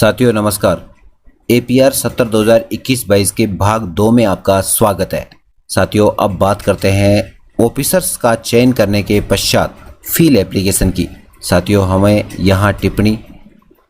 साथियों नमस्कार। APR 70 2021-22 के भाग 2 में आपका स्वागत है। साथियों अब बात करते हैं ऑफिसर्स का चयन करने के पश्चात फील एप्लीकेशन की। साथियों हमें यहाँ टिप्पणी,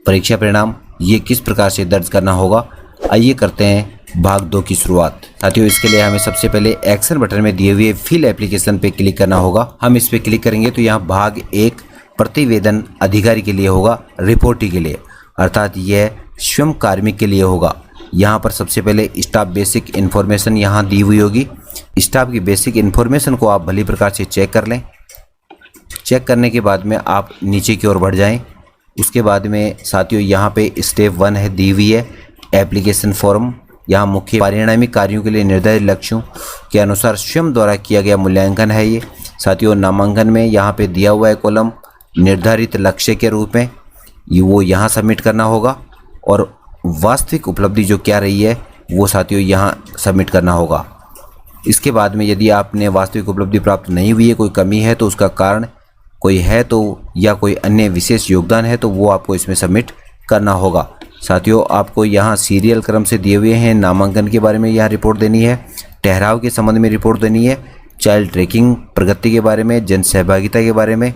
परीक्षा परिणाम ये किस प्रकार से दर्ज करना होगा, आइए करते हैं भाग 2 की शुरुआत। साथियों इसके लिए हमें सबसे पहले एक्शन बटन में दिए हुए फील एप्लीकेशन पे क्लिक करना होगा। हम इस पे क्लिक करेंगे तो यहाँ भाग 1 प्रतिवेदन अधिकारी के लिए होगा, रिपोर्टी के लिए, अर्थात यह स्वयं कार्मिक के लिए होगा। यहाँ पर सबसे पहले स्टाफ बेसिक इन्फॉर्मेशन यहाँ दी हुई होगी। स्टाफ की बेसिक इन्फॉर्मेशन को आप भली प्रकार से चेक कर लें। चेक करने के बाद में आप नीचे की ओर बढ़ जाएं। उसके बाद में साथियों यहाँ पे स्टेप 1 है दी हुई है एप्लीकेशन फॉर्म। यहाँ मुख्य परिणामी कार्यों के लिए निर्धारित लक्ष्यों के अनुसार स्वयं द्वारा किया गया मूल्यांकन है। ये साथियों नामांकन में यहाँ पे दिया हुआ है कॉलम निर्धारित लक्ष्य के रूप में, वो यहाँ सबमिट करना होगा और वास्तविक उपलब्धि जो क्या रही है वो साथियों यहाँ सबमिट करना होगा। इसके बाद में यदि आपने वास्तविक उपलब्धि प्राप्त नहीं हुई है, कोई कमी है तो उसका कारण कोई है तो या कोई अन्य विशेष योगदान है तो वो आपको इसमें सबमिट करना होगा। साथियों आपको यहाँ सीरियल क्रम से दिए हुए हैं। नामांकन के बारे में यहाँ रिपोर्ट देनी है, ठहराव के संबंध में रिपोर्ट देनी है, चाइल्ड ट्रैकिंग प्रगति के बारे में, जन सहभागिता के बारे में,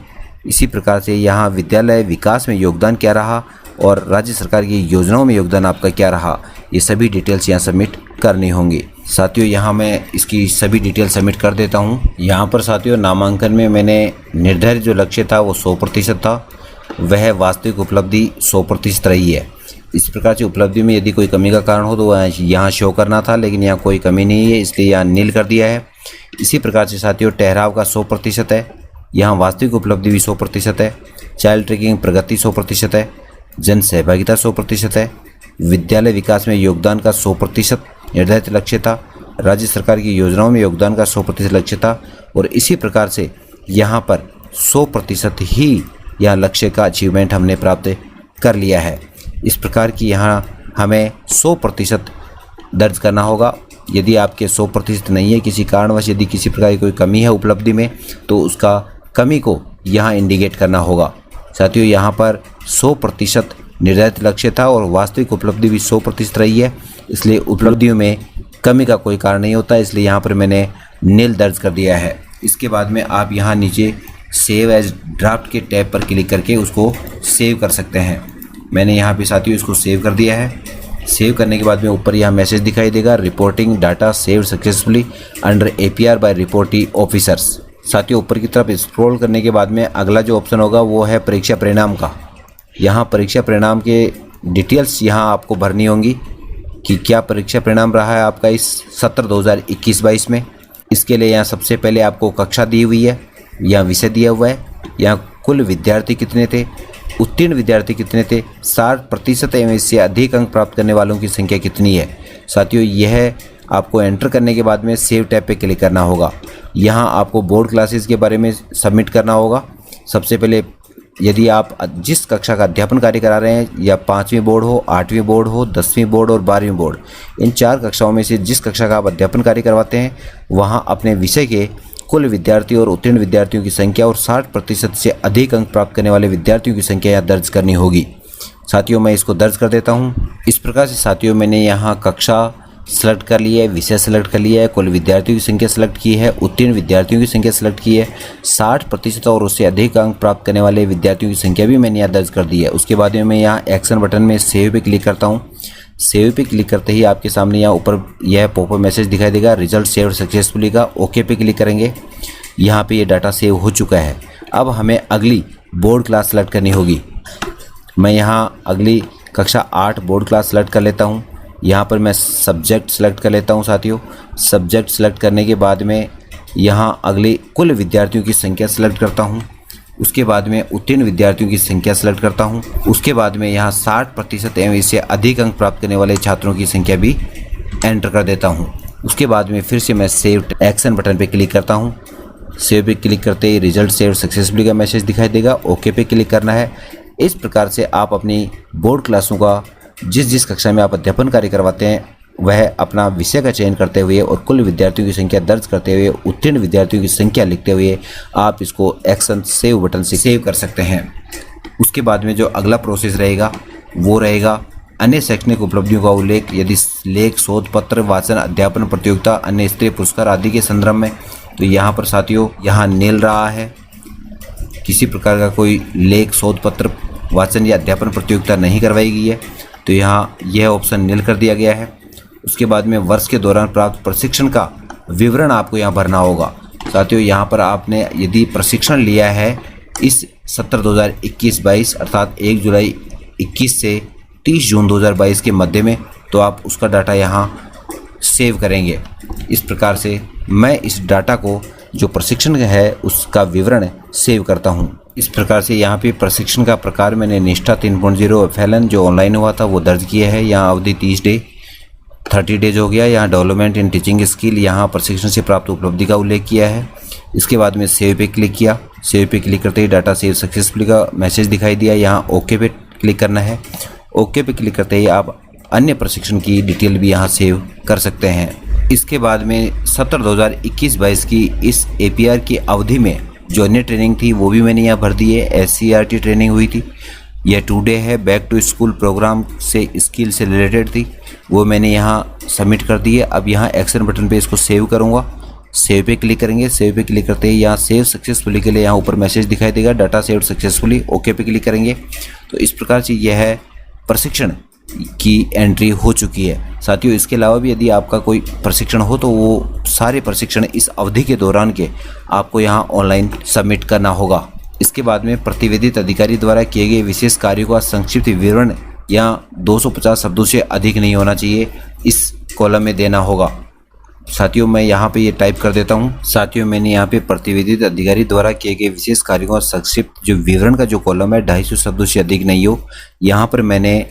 इसी प्रकार से यहाँ विद्यालय विकास में योगदान क्या रहा और राज्य सरकार की योजनाओं में योगदान आपका क्या रहा, ये सभी डिटेल्स यहाँ सबमिट करनी होंगी। साथियों यहाँ मैं इसकी सभी डिटेल सबमिट कर देता हूँ। यहाँ पर साथियों नामांकन में मैंने निर्धारित जो लक्ष्य था वो 100% था, वह वास्तविक उपलब्धि 100% रही है। इस प्रकार से उपलब्धि में यदि कोई कमी का कारण हो तो वह यहाँ शो करना था, लेकिन यहाँ कोई कमी नहीं है इसलिए यहाँ नील कर दिया है। इसी प्रकार से साथियों ठहराव का 100% है, यहाँ वास्तविक उपलब्धि भी 100% है, चाइल्ड ट्रैकिंग प्रगति 100% है, जन सहभागिता 100% है, विद्यालय विकास में योगदान का 100% निर्धारित लक्ष्य था, राज्य सरकार की योजनाओं में योगदान का 100% लक्ष्य था और इसी प्रकार से यहाँ पर 100% ही यहाँ लक्ष्य का अचीवमेंट हमने प्राप्त कर लिया है। इस प्रकार की यहाँ हमें 100% दर्ज करना होगा। यदि आपके 100% नहीं है, किसी कारणवश यदि किसी प्रकार की कोई कमी है उपलब्धि में तो उसका कमी को यहाँ इंडिकेट करना होगा। साथियों यहाँ पर 100% निर्धारित लक्ष्य था और वास्तविक उपलब्धि भी 100% रही है, इसलिए उपलब्धियों में कमी का कोई कारण नहीं होता, इसलिए यहाँ पर मैंने नील दर्ज कर दिया है। इसके बाद में आप यहाँ नीचे सेव एज ड्राफ्ट के टैब पर क्लिक करके उसको सेव कर सकते हैं। मैंने यहाँ पे साथियों इसको सेव कर दिया है। सेव करने के बाद में ऊपर यहाँ मैसेज दिखाई देगा, reporting data save successfully under APR by reporting officers. साथियों ऊपर की तरफ स्क्रॉल करने के बाद में अगला जो ऑप्शन होगा वो है परीक्षा परिणाम का। यहाँ परीक्षा परिणाम के डिटेल्स यहाँ आपको भरनी होंगी कि क्या परीक्षा परिणाम रहा है आपका इस सत्र 2021-22 में। इसके लिए यहाँ सबसे पहले आपको कक्षा दी हुई है, यहाँ विषय दिया हुआ है, यहाँ कुल विद्यार्थी कितने थे, उत्तीर्ण विद्यार्थी कितने थे, 60% एवं इससे अधिक अंक प्राप्त करने वालों की संख्या कितनी है। साथियों यह आपको एंटर करने के बाद में सेव टैब पे क्लिक करना होगा। यहाँ आपको बोर्ड क्लासेस के बारे में सबमिट करना होगा। सबसे पहले यदि आप जिस कक्षा का अध्यापन कार्य करा रहे हैं, या 5वीं बोर्ड हो, 8वीं बोर्ड हो, 10वीं बोर्ड और 12वीं बोर्ड, इन 4 कक्षाओं में से जिस कक्षा का आप अध्यापन कार्य करवाते हैं वहाँ अपने विषय के कुल विद्यार्थी और उत्तीर्ण विद्यार्थियों की संख्या और 60% से अधिक अंक प्राप्त करने वाले विद्यार्थियों की संख्या यहाँ दर्ज करनी होगी। साथियों मैं इसको दर्ज कर देता हूँ। इस प्रकार से साथियों मैंने यहाँ कक्षा सेलेक्ट कर लिया है, विषय सेलेक्ट कर लिया है, कुल विद्यार्थियों की संख्या सेलेक्ट की है, उत्तीर्ण विद्यार्थियों की संख्या सेलेक्ट की है, 60% और उससे अधिक अंक प्राप्त करने वाले विद्यार्थियों की संख्या भी मैंने यहाँ दर्ज कर दी है। उसके बाद में मैं यहाँ एक्शन बटन में सेव पे क्लिक करता हूँ। सेव पे क्लिक करते ही आपके सामने यहाँ ऊपर यह पॉपअप मैसेज दिखाई देगा, रिजल्ट सेव सक्सेसफुली का। ओके पे क्लिक करेंगे। यहाँ पे ये डाटा सेव हो चुका है। अब हमें अगली बोर्ड क्लास सेलेक्ट करनी होगी। मैं यहाँ अगली कक्षा 8 बोर्ड क्लास सेलेक्ट कर लेता हूँ। यहाँ पर मैं सब्जेक्ट सेलेक्ट कर लेता हूँ। साथियों सब्जेक्ट सेलेक्ट करने के बाद में यहाँ अगली कुल विद्यार्थियों की संख्या सेलेक्ट करता हूँ। उसके बाद में उत्तीर्ण विद्यार्थियों की संख्या सेलेक्ट करता हूँ। उसके बाद में यहाँ 60% एवं इससे अधिक अंक प्राप्त करने वाले छात्रों की संख्या भी एंटर कर देता हूँ। उसके बाद में फिर से मैं सेव एक्शन बटन पे क्लिक करता हूँ। सेव पे क्लिक करते ही रिजल्ट सेव सक्सेसफुली का मैसेज दिखाई देगा। ओके पे क्लिक करना है। इस प्रकार से आप अपनी बोर्ड क्लासों का जिस कक्षा में आप अध्यापन कार्य करवाते हैं वह अपना विषय का चयन करते हुए और कुल विद्यार्थियों की संख्या दर्ज करते हुए, उत्तीर्ण विद्यार्थियों की संख्या लिखते हुए आप इसको एक्शन सेव बटन से सेव कर सकते हैं। उसके बाद में जो अगला प्रोसेस रहेगा वो रहेगा अन्य शैक्षणिक उपलब्धियों का उल्लेख यदि लेख, शोध पत्र, वाचन, अध्यापन प्रतियोगिता, अन्य स्तरीय पुरस्कार आदि के संदर्भ में, तो यहाँ पर साथियों यहाँ नील रहा है, किसी प्रकार का कोई लेख, शोध पत्र, वाचन या अध्यापन प्रतियोगिता नहीं करवाई गई है, तो यहाँ यह ऑप्शन नील कर दिया गया है। उसके बाद में वर्ष के दौरान प्राप्त प्रशिक्षण का विवरण आपको यहाँ भरना होगा। साथियों यहाँ पर आपने यदि प्रशिक्षण लिया है इस सत्र 2021-22 अर्थात 1 जुलाई 21 से 30 जून 2022 के मध्य में, तो आप उसका डाटा यहाँ सेव करेंगे। इस प्रकार से मैं इस डाटा को जो प्रशिक्षण है उसका विवरण सेव करता हूँ। इस प्रकार से यहाँ पे प्रशिक्षण का प्रकार मैंने निष्ठा 3.0 FLN जो ऑनलाइन हुआ था वो दर्ज किया है। यहाँ अवधि 30 डेज हो गया। यहाँ डेवलपमेंट इन टीचिंग स्किल, यहाँ प्रशिक्षण से प्राप्त उपलब्धि का उल्लेख किया है। इसके बाद में सेव पे क्लिक किया। सेव पे क्लिक करते ही डाटा सेव सक्सेसफुली का मैसेज दिखाई दिया। यहाँ ओके पे क्लिक करना है। ओके पे क्लिक करते ही आप अन्य प्रशिक्षण की डिटेल भी यहाँ सेव कर सकते हैं। इसके बाद में सत्र 2021-22 की इस APR की अवधि में जो अन्य ट्रेनिंग थी वो भी मैंने यहाँ भर दी है। SCRT ट्रेनिंग हुई थी, यह 2 डे है। बैक टू स्कूल प्रोग्राम से स्किल से रिलेटेड थी, वो मैंने यहाँ सबमिट कर दी है। अब यहाँ एक्शन बटन पे इसको सेव करूँगा। सेव पे क्लिक करेंगे। सेव पे क्लिक करते ही यहाँ सेव सक्सेसफुली के लिए यहाँ ऊपर मैसेज दिखाई देगा, डाटा सेव सक्सेसफुली। ओके पे क्लिक करेंगे। तो इस प्रकार से यह है प्रशिक्षण की एंट्री हो चुकी है। साथियों इसके अलावा भी यदि आपका कोई प्रशिक्षण हो तो वो सारे प्रशिक्षण इस अवधि के दौरान के आपको यहाँ ऑनलाइन सबमिट करना होगा। इसके बाद में प्रतिवेदित अधिकारी द्वारा किए गए विशेष कार्यों का संक्षिप्त विवरण यहाँ 250 शब्दों से अधिक नहीं होना चाहिए, इस कॉलम में देना होगा। साथियों मैं यहाँ पे ये टाइप कर देता हूँ। साथियों मैंने यहाँ पे प्रतिवेदित अधिकारी द्वारा किए गए विशेष कार्यों का संक्षिप्त जो विवरण का जो कॉलम है 250 शब्दों से अधिक नहीं हो, यहाँ पर मैंने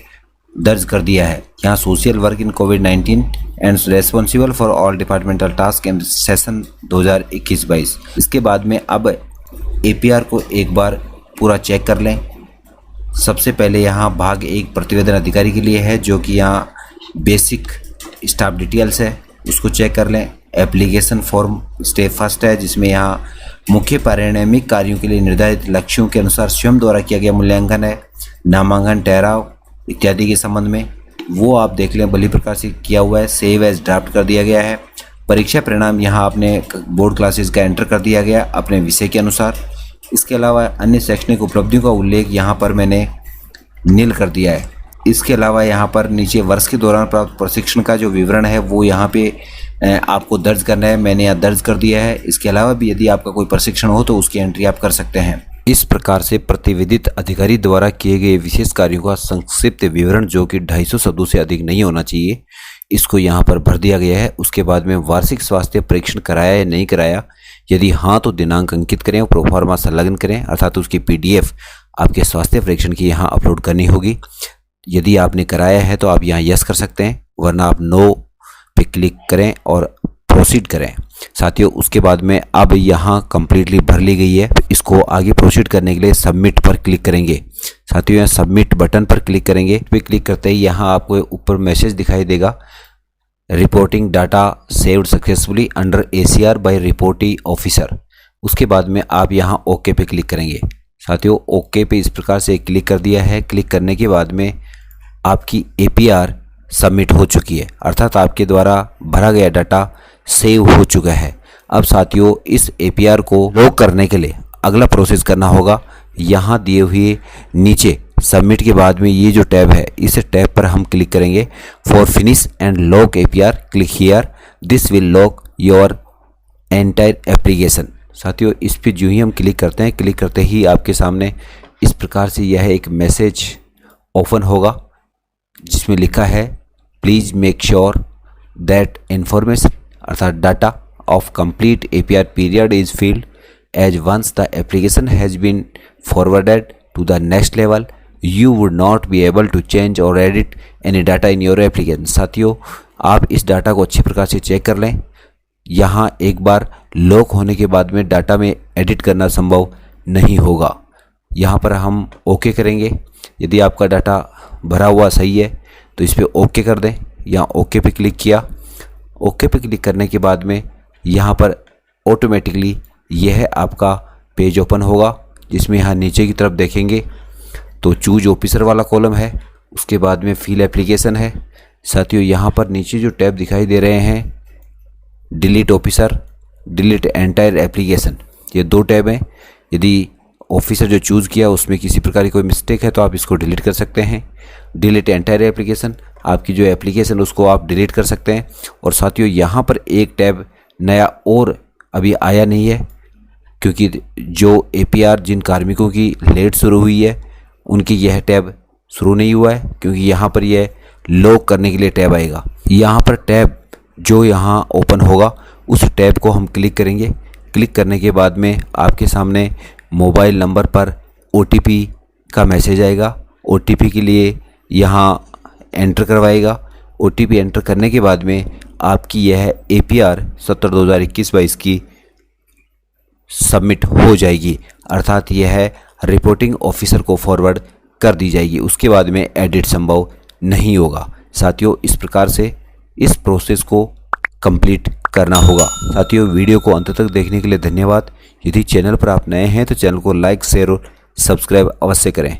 दर्ज कर दिया है। यहाँ social work in covid and responsible for all departmental task in session 2021-22। इसके बाद में अब APR को एक बार पूरा चेक कर लें। सबसे पहले यहाँ भाग 1 प्रतिवेदन अधिकारी के लिए है, जो कि यहाँ बेसिक स्टाफ डिटेल्स है, उसको चेक कर लें। एप्लीकेशन फॉर्म स्टेप फर्स्ट है, जिसमें यहाँ मुख्य परिणामिक कार्यों के लिए निर्धारित लक्ष्यों के अनुसार स्वयं द्वारा किया गया मूल्यांकन है, नामांकन, ठहराव इत्यादि के संबंध में, वो आप देख लें भली प्रकार से किया हुआ है। सेव एज ड्राफ्ट कर दिया गया है। परीक्षा परिणाम यहाँ आपने बोर्ड क्लासेस का एंटर कर दिया गया अपने विषय के अनुसार। इसके अलावा अन्य शैक्षणिक उपलब्धियों का उल्लेख यहाँ पर मैंने नील कर दिया है। इसके अलावा यहाँ पर नीचे वर्ष के दौरान प्राप्त प्रशिक्षण का जो विवरण है वो यहाँ पे आपको दर्ज करना है, मैंने यहाँ दर्ज कर दिया है। इसके अलावा भी यदि आपका कोई प्रशिक्षण हो तो उसकी एंट्री आप कर सकते हैं। इस प्रकार से प्रतिवेदित अधिकारी द्वारा किए गए विशेष कार्यों का संक्षिप्त विवरण जो कि 250 शब्दों से अधिक नहीं होना चाहिए, इसको यहाँ पर भर दिया गया है। उसके बाद में वार्षिक स्वास्थ्य परीक्षण कराया या नहीं कराया, यदि हाँ तो दिनांक अंकित करें और प्रोफार्मा संलग्न करें, अर्थात उसकी PDF आपके स्वास्थ्य परीक्षण की यहाँ अपलोड करनी होगी। यदि आपने कराया है तो आप यहाँ यस कर सकते हैं, वरना आप नो पे क्लिक करें और प्रोसीड करें। साथियों उसके बाद में अब यहाँ कम्प्लीटली भर ली गई है। इसको आगे प्रोसीड करने के लिए सबमिट पर क्लिक करेंगे। साथियों यहाँ सबमिट बटन पर क्लिक करेंगे। पे क्लिक करते ही यहाँ आपको ऊपर मैसेज दिखाई देगा, reporting data saved successfully under ACR by reporting officer. उसके बाद में आप यहाँ ओके पे क्लिक करेंगे। साथियों ओके पे इस प्रकार से क्लिक कर दिया है। क्लिक करने के बाद में आपकी APR सबमिट हो चुकी है, अर्थात आपके द्वारा भरा गया डाटा सेव हो चुका है। अब साथियों इस APR को लॉक करने के लिए अगला प्रोसेस करना होगा। यहाँ दिए हुए नीचे सबमिट के बाद में ये जो टैब है, इस टैब पर हम क्लिक करेंगे। For finish and lock APR click here, this will lock your entire application. साथियों इस पर जो ही हम क्लिक करते हैं, क्लिक करते ही आपके सामने इस प्रकार से यह एक मैसेज ओपन होगा, जिसमें लिखा है please make sure that information अर्थात data of complete APR period is field as once the application has been forwarded to the next level you would not be able to change or edit any data in your application. साथियों आप इस data को अच्छी प्रकार से check कर लें। यहाँ एक बार लॉक होने के बाद में डाटा में एडिट करना संभव नहीं होगा। यहाँ पर हम ओके करेंगे। यदि आपका डाटा भरा हुआ सही है तो इस पर ओके कर दें। यहाँ ओके पे क्लिक किया। ओके पे क्लिक करने के बाद में यहाँ पर ऑटोमेटिकली यह आपका पेज ओपन होगा, जिसमें यहाँ नीचे की तरफ देखेंगे तो चूज ऑफिसर वाला कॉलम है, उसके बाद में फिल एप्लीकेशन है। साथियों यहाँ पर नीचे जो टैब दिखाई दे रहे हैं delete officer, delete entire application, ये 2 टैब हैं। यदि ऑफिसर जो चूज़ किया उसमें किसी प्रकार की कोई मिस्टेक है तो आप इसको डिलीट कर सकते हैं। डिलीट एंटायर एप्लीकेशन, आपकी जो एप्लीकेशन उसको आप डिलीट कर सकते हैं। और साथियों यहाँ पर एक टैब नया और अभी आया नहीं है, क्योंकि जो APR जिन कार्मिकों की लेट शुरू हुई है उनकी यह टैब शुरू नहीं हुआ है, क्योंकि यहाँ पर यह लॉक करने के लिए टैब आएगा। यहाँ पर टैब जो यहाँ ओपन होगा उस टैब को हम क्लिक करेंगे। क्लिक करने के बाद में आपके सामने मोबाइल नंबर पर OTP का मैसेज आएगा। OTP के लिए यहाँ एंटर करवाएगा। OTP एंटर करने के बाद में आपकी यह APR 70/2021-22 की सबमिट हो जाएगी, अर्थात यह रिपोर्टिंग ऑफिसर को फॉरवर्ड कर दी जाएगी। उसके बाद में एडिट संभव नहीं होगा। साथियों इस प्रकार से इस प्रोसेस को कंप्लीट करना होगा। साथियों वीडियो को अंत तक देखने के लिए धन्यवाद। यदि चैनल पर आप नए हैं तो चैनल को लाइक, शेयर और सब्सक्राइब अवश्य करें।